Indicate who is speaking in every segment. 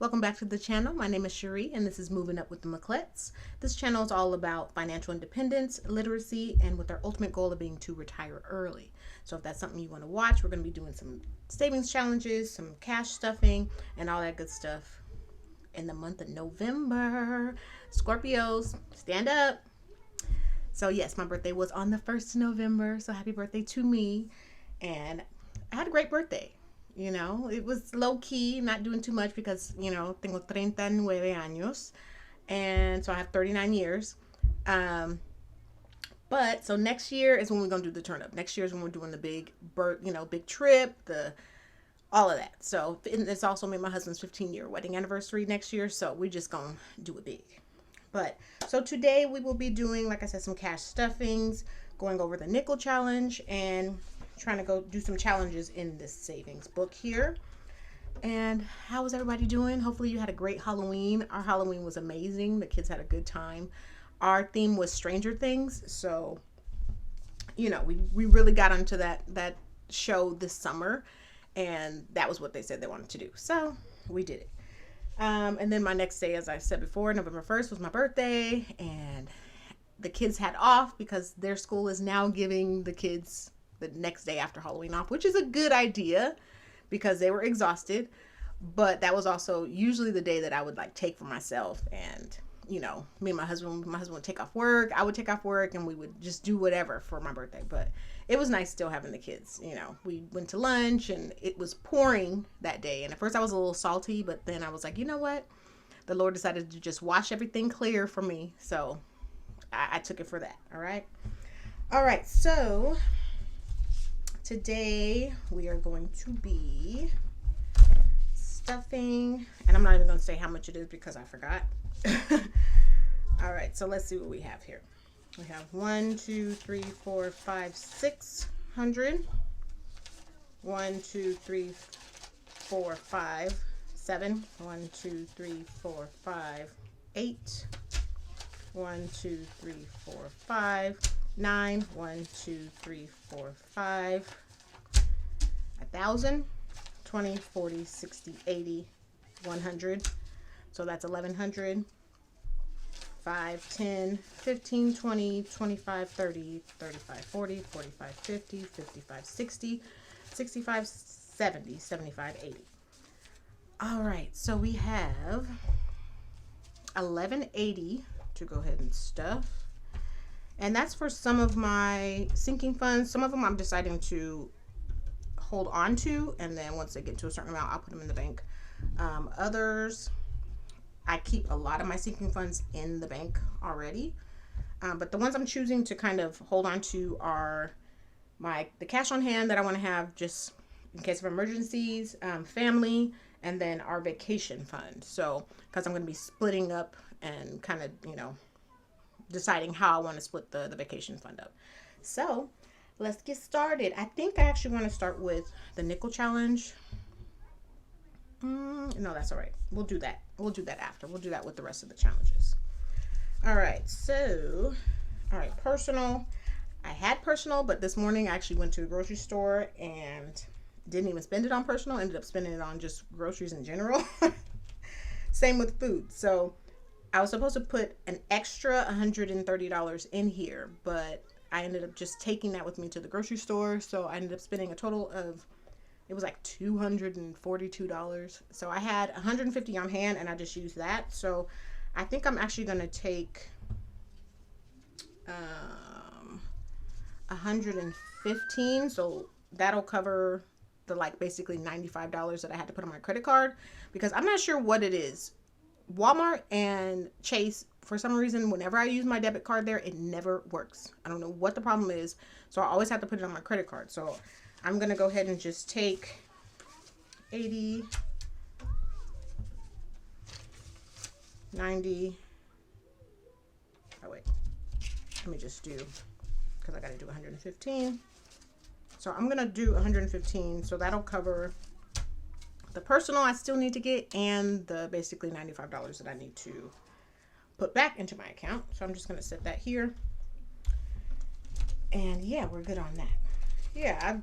Speaker 1: Welcome back to the channel. My name is Cherie and this is Moving Up with the McClets. This channel is all about financial independence, literacy, and with our ultimate goal of being to retire early. So if that's something you want to watch, we're going to be doing some savings challenges, some cash stuffing, and all that good stuff in the month of November. Scorpios, stand up. So yes, my birthday was on the 1st of November, so happy birthday to me. And I had a great birthday. You know, it was low key, not doing too much because, tengo 39 años. And so I have 39 years. But so next year is when we're going to do the turn up. Next year is when we're doing the big big trip, all of that. So it's also me and my husband's 15-year wedding anniversary next year. So we're just going to do it big. But so today we will be doing, like I said, some cash stuffings, going over the nickel challenge, and trying to go do some challenges in this savings book here. And how was everybody doing? Hopefully you had a great Halloween. Our Halloween was amazing. The kids had a good time. Our theme was Stranger Things, so we really got onto that show this summer, and that was what they said they wanted to do, so we did it. And then my next day, as I said before, November 1st was my birthday, and the kids had off because their school is now giving the kids the next day after Halloween off, which is a good idea because they were exhausted. But that was also usually the day that I would take for myself, and me and my husband would take off work, I would take off work, and we would just do whatever for my birthday. But it was nice still having the kids. We went to lunch and it was pouring that day, and at first I was a little salty, but then I was like, you know what, the Lord decided to just wash everything clear for me, so I took it for that. All right, so today we are going to be stuffing, and I'm not even going to say how much it is because I forgot. All right, so let's see what we have here. We have 1, 2, 3, 4, 5, 600. 1, 2, 3, 4, 5, 7. 1, 2, 3, 4, 5, 8. 1, 2, 3, 4, 5, 9. 1, 2, 3, 4, 5. 1,000, 20, 40, 60, 80, 100. So that's 1,100. 5, 10, 15, 20, 25, 30, 35, 40, 45, 50, 55, 60, 65, 70, 75, 80. All right, so we have 1180 to go ahead and stuff. And that's for some of my sinking funds. Some of them I'm deciding to hold on to, and then once they get to a certain amount, I'll put them in the bank. Others, I keep a lot of my sinking funds in the bank already, but the ones I'm choosing to kind of hold on to are the cash on hand that I want to have just in case of emergencies, family, and then our vacation fund. So because I'm going to be splitting up and kind of deciding how I want to split the vacation fund up. So let's get started. I think I actually want to start with the nickel challenge. No, that's all right. We'll do that. We'll do that after. We'll do that with the rest of the challenges. All right. So, personal. I had personal, but this morning I actually went to the grocery store and didn't even spend it on personal. Ended up spending it on just groceries in general. Same with food. So I was supposed to put an extra $130 in here, but I ended up just taking that with me to the grocery store. So I ended up spending a total of, it was like $242. So I had $150 on hand and I just used that. So I think I'm actually going to take $115. So that'll cover the basically $95 that I had to put on my credit card, because I'm not sure what it is. Walmart and Chase, for some reason, whenever I use my debit card there, it never works. I don't know what the problem is. So I always have to put it on my credit card. So I'm going to go ahead and just take 80, 90. Oh, wait. Let me just do, because I got to do 115. So I'm going to do 115. So that'll cover the personal I still need to get and the basically $95 that I need to put back into my account. So I'm just going to set that here. And yeah, we're good on that. Yeah, I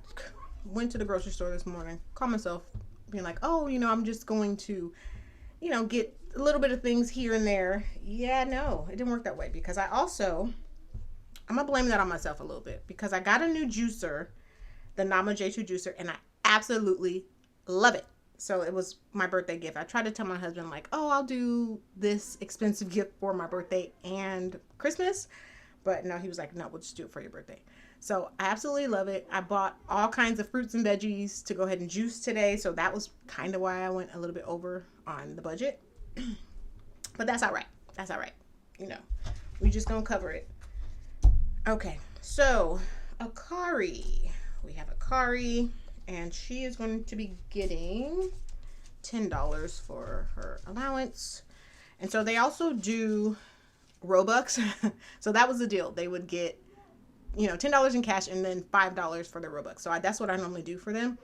Speaker 1: went to the grocery store this morning, called myself being like, oh, I'm just going to get a little bit of things here and there. Yeah, no, it didn't work that way because I'm going to blame that on myself a little bit because I got a new juicer, the Nama J2 juicer, and I absolutely love it. So it was my birthday gift. I tried to tell my husband, like, oh, I'll do this expensive gift for my birthday and Christmas. But no, he was like, no, we'll just do it for your birthday. So I absolutely love it. I bought all kinds of fruits and veggies to go ahead and juice today. So that was kind of why I went a little bit over on the budget. But that's all right. That's all right. We just gonna cover it. Okay, so Akari. We have Akari, and she is going to be getting $10 for her allowance. And so they also do Robux. So that was the deal. They would get, $10 in cash and then $5 for their Robux. So that's what I normally do for them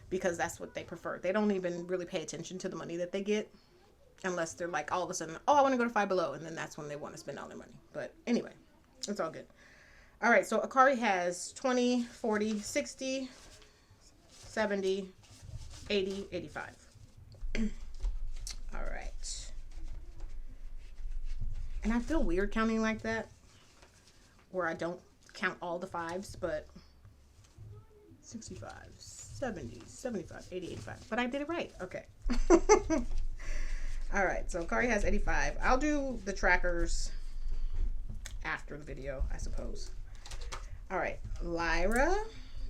Speaker 1: because that's what they prefer. They don't even really pay attention to the money that they get unless they're like all of a sudden, oh, I want to go to Five Below. And then that's when they want to spend all their money. But anyway, it's all good. All right, so Akari has 20, 40, 60, 70, 80, 85. All right. And I feel weird counting like that, where I don't count all the fives, but 65, 70, 75, 80, 85. But I did it right. Okay. All right, so Akari has 85. I'll do the trackers after the video, I suppose. All right, Lyra,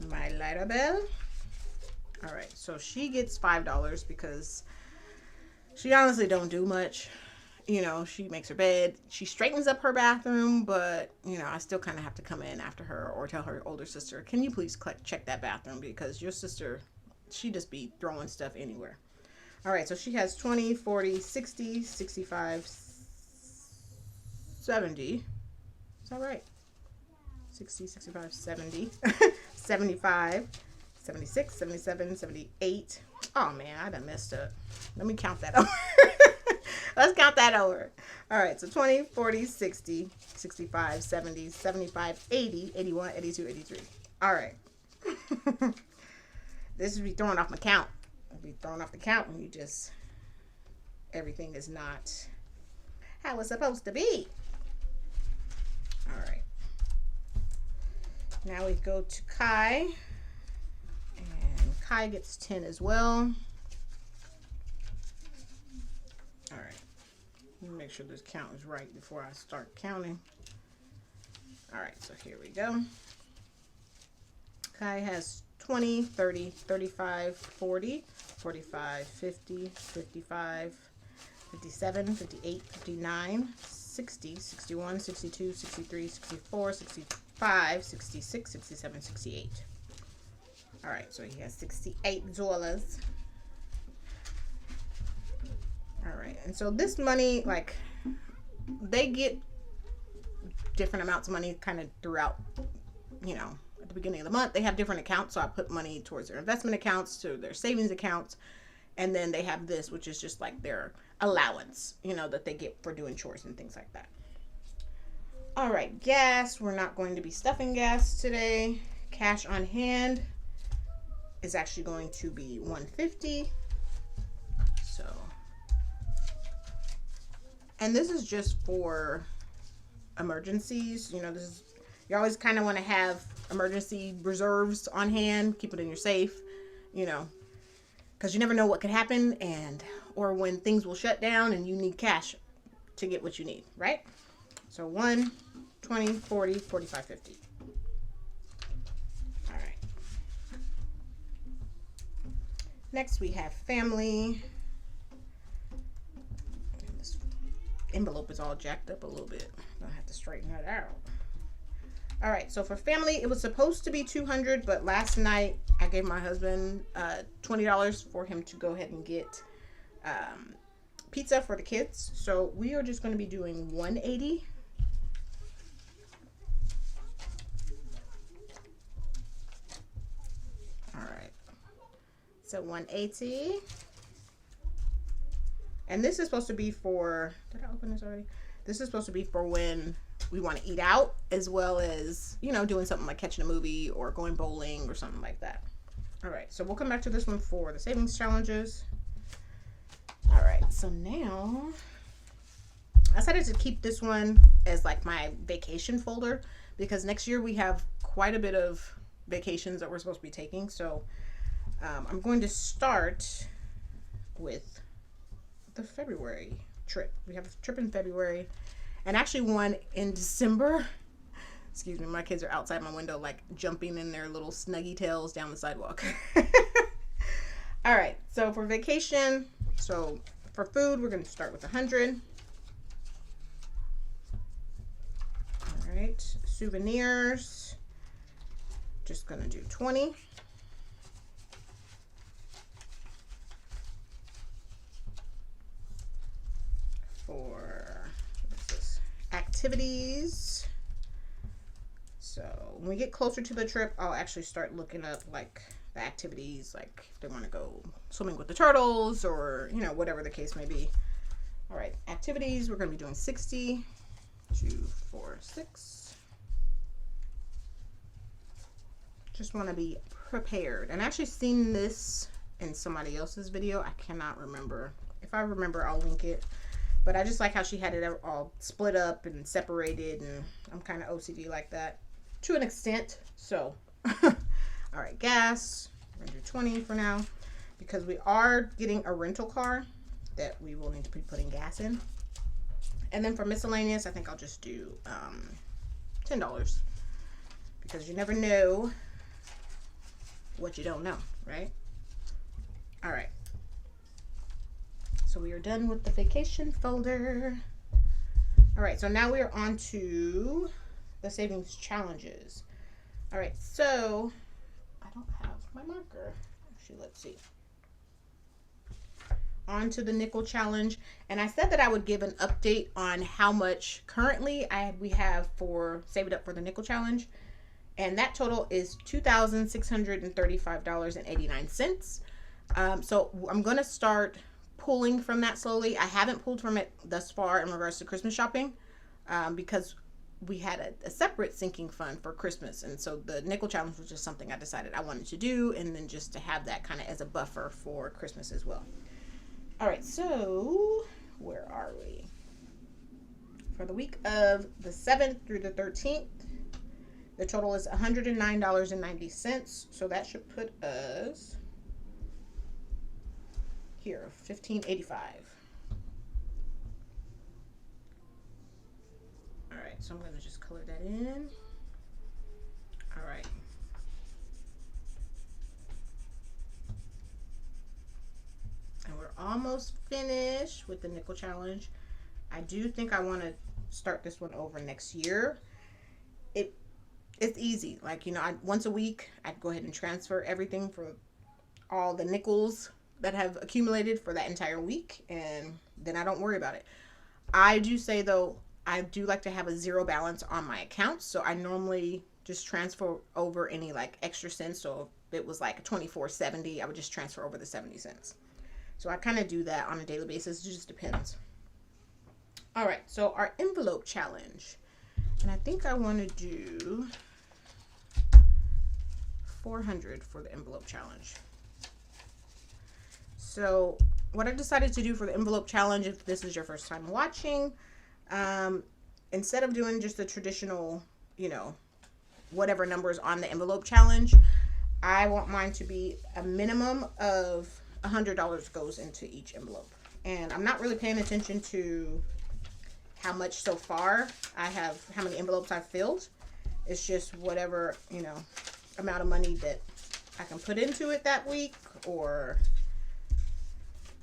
Speaker 1: my Lyra Bell. All right, so she gets $5 because she honestly don't do much. She makes her bed, she straightens up her bathroom, but I still kind of have to come in after her or tell her older sister, can you please check that bathroom because your sister, she just be throwing stuff anywhere. All right, so she has 20, 40, 60, 65, 70. Is that right? 60, 65, 70, 75, 76, 77, 78. Oh man, I done messed up. Let me count that over. Let's count that over. All right, so 20, 40, 60, 65, 70, 75, 80, 81, 82, 83. All right. This would be throwing off my count. I'll be throwing off the count when everything is not how it's supposed to be. All right. Now we go to Kai, and Kai gets 10 as well. All right, let me make sure this count is right before I start counting. All right, so here we go. Kai has 20, 30, 35, 40, 45, 50, 55, 57, 58, 59, 60, 61, 62, 63, 64, 65, 66, 67, 68. All right, so he has $68. All right, and so this money, like, they get different amounts of money kind of throughout, at the beginning of the month. They have different accounts, so I put money towards their investment accounts, to their savings accounts, and then they have this, which is just like their allowance, that they get for doing chores and things like that. All right, gas. We're not going to be stuffing gas today. Cash on hand is actually going to be $150. So, and this is just for emergencies. You always kind of want to have emergency reserves on hand. Keep it in your safe, because you never know what could happen, or when things will shut down and you need cash to get what you need, right? So 1, 20, 40, 45, 50. All right. Next we have family. This envelope is all jacked up a little bit. I'll have to straighten that out. All right, so for family, it was supposed to be $200, but last night I gave my husband $20 for him to go ahead and get pizza for the kids. So we are just going to be doing $180. All right, so $180. And this is supposed to be for, did I open this already? This is supposed to be for when we want to eat out, as well as, doing something like catching a movie or going bowling or something like that. All right, so we'll come back to this one for the savings challenges. All right, so now I decided to keep this one as like my vacation folder because next year we have quite a bit of vacations that we're supposed to be taking. So I'm going to start with the February trip. We have a trip in February and actually one in December. Excuse me, my kids are outside my window like jumping in their little snuggy tails down the sidewalk. All right, so for vacation, so for food, we're going to start with 100. All right, souvenirs, just going to do 20. For activities, so when we get closer to the trip, I'll actually start looking up like the activities, like if they want to go swimming with the turtles or, you know, whatever the case may be. All right, activities, we're going to be doing 60, 2, 4, 6. Just want to be prepared. And I actually seen this in somebody else's video. I cannot remember. If I remember, I'll link it. But I just like how she had it all split up and separated, and I'm kind of OCD like that to an extent. So, all right, gas, we're going to do 20 for now because we are getting a rental car that we will need to be putting gas in. And then for miscellaneous, I think I'll just do $10 because you never know what you don't know, right? All right. So we are done with the vacation folder. All right, so now we are on to the savings challenges. All right, so I don't have my marker. Actually, let's see. On to the nickel challenge. And I said that I would give an update on how much currently we have for Save It Up for the Nickel Challenge. And that total is $2,635.89. So I'm going to start pulling from that slowly. I haven't pulled from it thus far in regards to Christmas shopping because we had a separate sinking fund for Christmas, and so the nickel challenge was just something I decided I wanted to do, and then just to have that kind of as a buffer for Christmas as well. All right, so where are we? For the week of the 7th through the 13th, the total is $109.90, so that should put us here, $15.85. All right, so I'm going to just color that in. All right. And we're almost finished with the nickel challenge. I do think I want to start this one over next year. It's easy. Like, you know, once a week, I'd go ahead and transfer everything for all the nickels that have accumulated for that entire week, and then I don't worry about it. I do say, though, I do like to have a zero balance on my account, so I normally just transfer over any like extra cents. So if it was like $24.70, I would just transfer over the 70 cents. So I kind of do that on a daily basis. It just depends. All right, so our envelope challenge, and I think I want to do 400 for the envelope challenge. So what I decided to do for the envelope challenge, if this is your first time watching, instead of doing just the traditional, you know, whatever numbers on the envelope challenge, I want mine to be a minimum of $100 goes into each envelope. And I'm not really paying attention to how much so far I have, how many envelopes I've filled. It's just whatever, you know, amount of money that I can put into it that week, or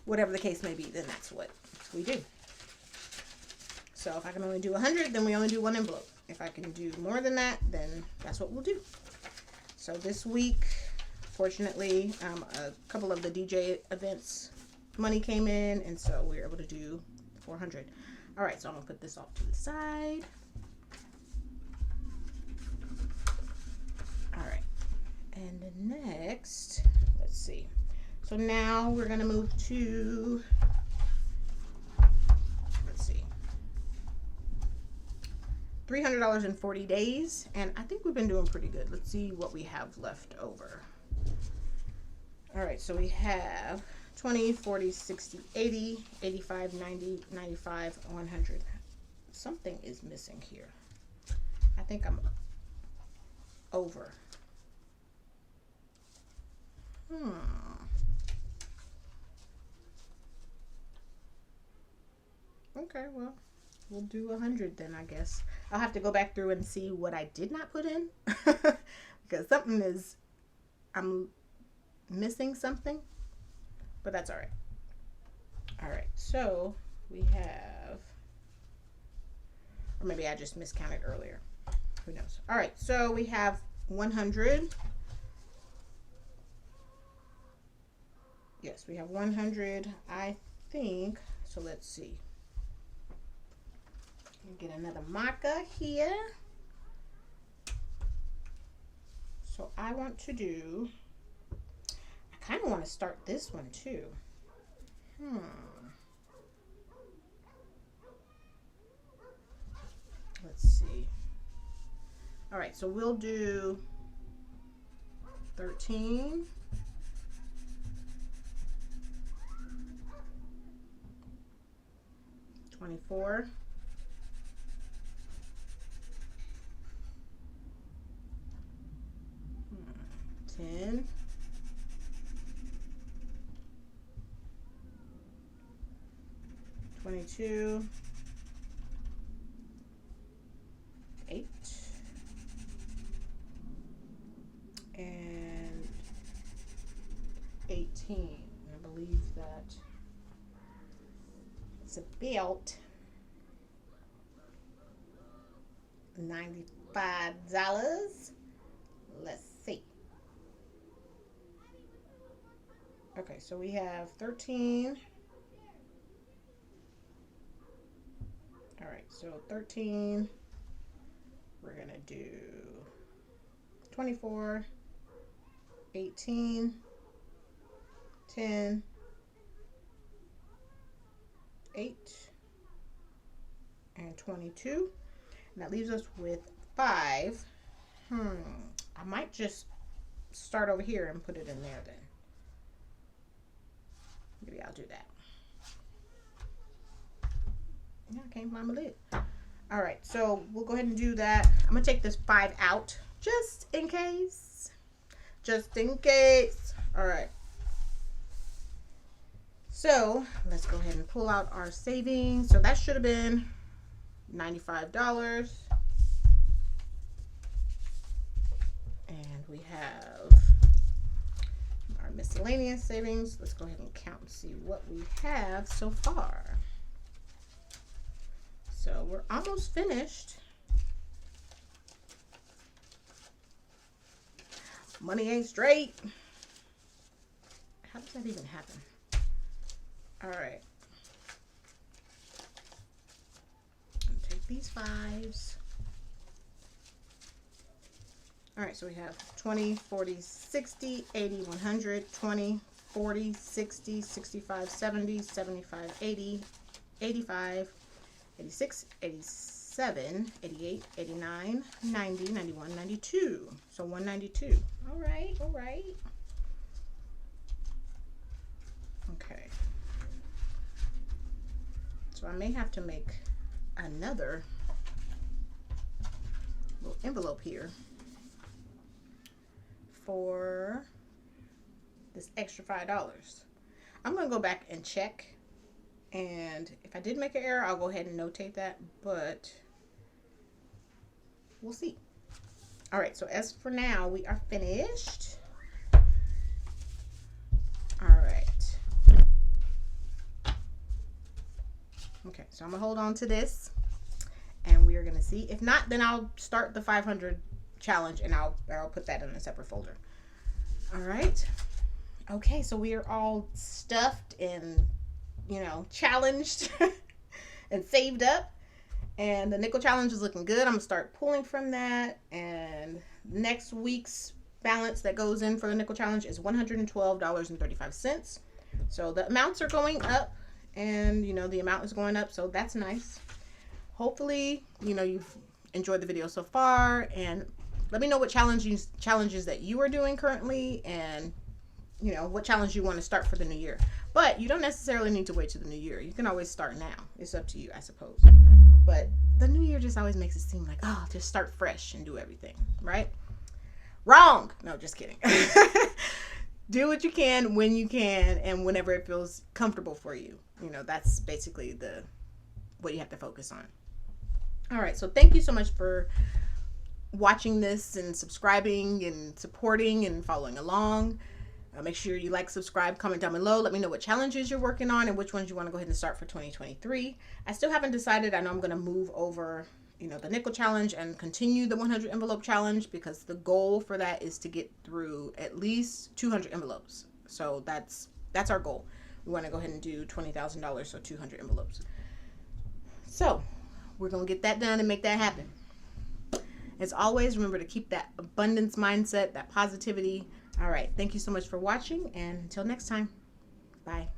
Speaker 1: whatever the case may be, then that's what we do. So if I can only do 100, then we only do one envelope. If I can do more than that, then that's what we'll do. So this week, fortunately, a couple of the DJ events money came in, and so we were able to do 400. All right, so I'm gonna put this off to the side. All right, and next, let's see. So now we're gonna move to, let's see, $300 in 40 days, and I think we've been doing pretty good. Let's see what we have left over. All right, so we have 20, 40, 60, 80, 85, 90, 95, 100. Something is missing here. I think I'm over. Okay, well, we'll do 100 then, I guess. I'll have to go back through and see what I did not put in. Because I'm missing something. But that's all right. All right, so we have, or maybe I just miscounted earlier. Who knows? All right, so we have 100. Yes, we have 100, I think. So let's see. Get another marker here. So I want to do, I kind of want to start this one too. Let's see. All right, so we'll do 13. 24. 10. 22. 8. And 18. I believe that it's about $95. Let's see. Okay, so we have 13. All right, so 13. We're gonna do 24, 18, 10, 8, and 22. And that leaves us with 5. I might just start over here and put it in there then. Maybe I'll do that. Yeah, I can't find my lid. All right, so we'll go ahead and do that. I'm gonna take this 5 out just in case. Just in case. All right. So let's go ahead and pull out our savings. So that should have been $95. And we have our miscellaneous savings. Let's go ahead and count and see what we have so far. So we're almost finished. Money ain't straight. How does that even happen? All right. Take these 5s. All right, so we have 20, 40, 60, 80, 100, 20, 40, 60, 65, 70, 75, 80, 85, 86, 87, 88, 89, 90, 91, 92. So 192. All right, all right. Okay. So I may have to make another little envelope here for this extra $5. I'm going to go back and check. And if I did make an error, I'll go ahead and notate that, but we'll see. All right, so as for now, we are finished. All right. Okay, so I'm gonna hold on to this and we are gonna see. If not, then I'll start the 500 challenge and I'll put that in a separate folder. All right. Okay, so we are all stuffed and, you know, challenged and saved up, and the nickel challenge is looking good. I'm gonna start pulling from that, and next week's balance that goes in for the nickel challenge is $112.35. So the amounts are going up, and you know the amount is going up, so that's nice. Hopefully, you know, you've enjoyed the video so far, and let me know what challenges that you are doing currently, and you know, what challenge you want to start for the new year. But you don't necessarily need to wait till the new year. You can always start now. It's up to you, I suppose. But the new year just always makes it seem like, oh, just start fresh and do everything, right? Wrong. No, just kidding. Do what you can when you can and whenever it feels comfortable for you. You know, that's basically the what you have to focus on. All right, so thank you so much for watching this and subscribing and supporting and following along. Make sure you like, subscribe, comment down below. Let me know what challenges you're working on and which ones you want to go ahead and start for 2023. I still haven't decided. I know I'm going to move over, you know, the nickel challenge and continue the 100 envelope challenge, because the goal for that is to get through at least 200 envelopes. So that's our goal. We want to go ahead and do $20,000, so 200 envelopes. So we're going to get that done and make that happen. As always, remember to keep that abundance mindset, that positivity. All right. Thank you so much for watching, and until next time, bye.